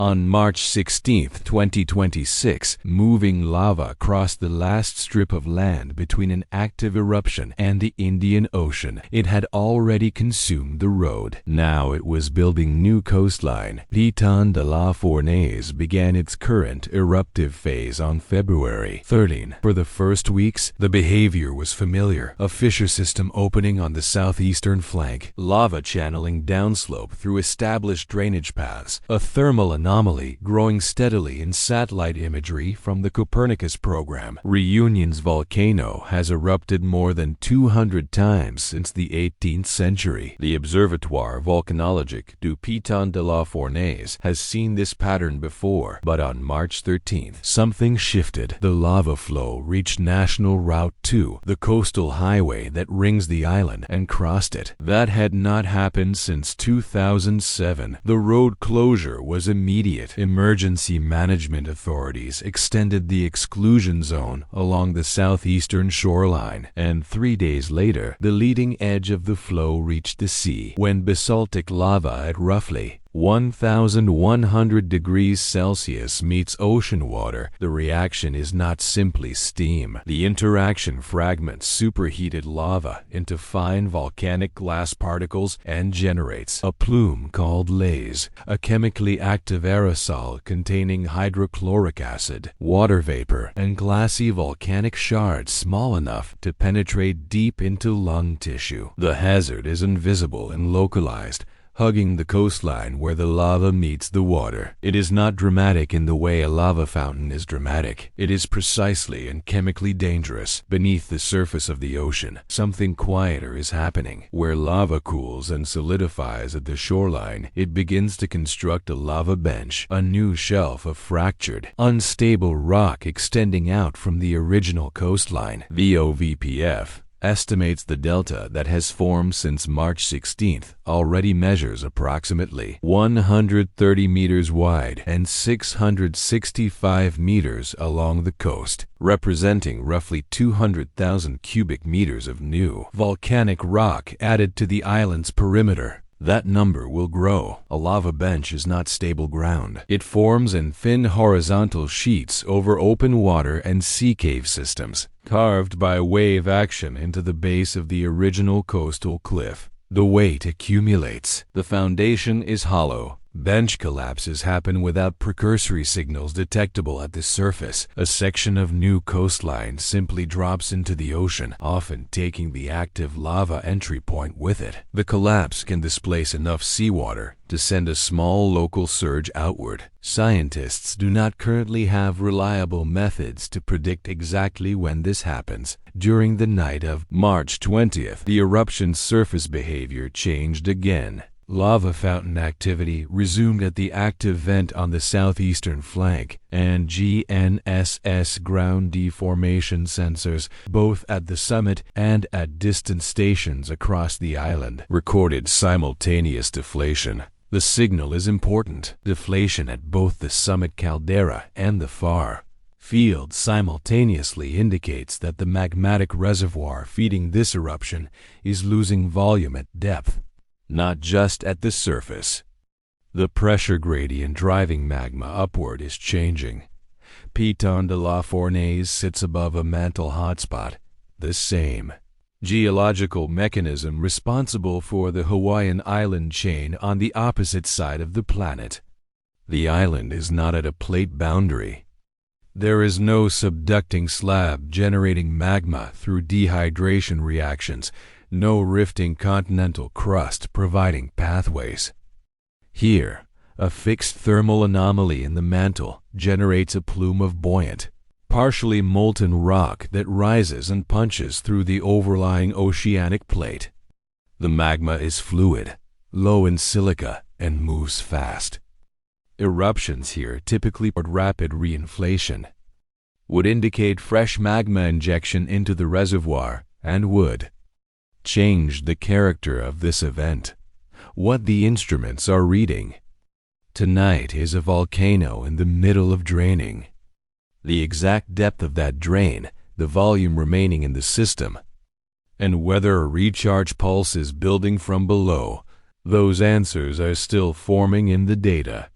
On March 16, 2026, moving lava crossed the last strip of land between an active eruption and the Indian Ocean. It had already consumed the road. Now it was building new coastline. Piton de la Fournaise began its current eruptive phase on February 13. For the first weeks, the behavior was familiar. A fissure system opening on the southeastern flank, lava channeling downslope through established drainage paths, a thermal anomaly growing steadily in satellite imagery from the Copernicus program. Réunion's volcano has erupted more than 200 times since the 18th century. The Observatoire Volcanologique du Piton de la Fournaise has seen this pattern before, but on March 13th, something shifted. The lava flow reached National Route 2, the coastal highway that rings the island, and crossed it. That had not happened since 2007. The road closure was immediate. Emergency management authorities extended the exclusion zone along the southeastern shoreline, and 3 days later, the leading edge of the flow reached the sea. When basaltic lava at roughly 1,100 degrees Celsius meets ocean water, the reaction is not simply steam. The interaction fragments superheated lava into fine volcanic glass particles and generates a plume called laze, a chemically active aerosol containing hydrochloric acid, water vapor, and glassy volcanic shards small enough to penetrate deep into lung tissue. The hazard is invisible and localized, hugging the coastline where the lava meets the water. It is not dramatic in the way a lava fountain is dramatic. It is precisely and chemically dangerous. Beneath the surface of the ocean, something quieter is happening. Where lava cools and solidifies at the shoreline, it begins to construct a lava bench, a new shelf of fractured, unstable rock extending out from the original coastline. VOVPF estimates the delta that has formed since March 16th already measures approximately 130 meters wide and 665 meters along the coast, representing roughly 200,000 cubic meters of new volcanic rock added to the island's perimeter. That number will grow. A lava bench is not stable ground. It forms in thin horizontal sheets over open water and sea cave systems, carved by wave action into the base of the original coastal cliff. The weight accumulates. The foundation is hollow. Bench collapses happen without precursory signals detectable at the surface. A section of new coastline simply drops into the ocean, often taking the active lava entry point with it. The collapse can displace enough seawater to send a small local surge outward. Scientists do not currently have reliable methods to predict exactly when this happens. During the night of March 20th, the eruption's surface behavior changed again. Lava fountain activity resumed at the active vent on the southeastern flank, and GNSS ground deformation sensors, both at the summit and at distant stations across the island, recorded simultaneous deflation. The signal is important. Deflation at both the summit caldera and the far field simultaneously indicates that the magmatic reservoir feeding this eruption is losing volume at depth, not just at the surface. The pressure gradient driving magma upward is changing. Piton de la Fournaise sits above a mantle hotspot, the same geological mechanism responsible for the Hawaiian island chain on the opposite side of the planet. The island is not at a plate boundary. There is no subducting slab generating magma through dehydration reactions, no rifting continental crust providing pathways. Here, a fixed thermal anomaly in the mantle generates a plume of buoyant, partially molten rock that rises and punches through the overlying oceanic plate. The magma is fluid, low in silica, and moves fast. Eruptions here typically report rapid reinflation, would indicate fresh magma injection into the reservoir, and would change the character of this event, what the instruments are reading. Tonight is a volcano in the middle of draining. The exact depth of that drain, the volume remaining in the system, and whether a recharge pulse is building from below, those answers are still forming in the data.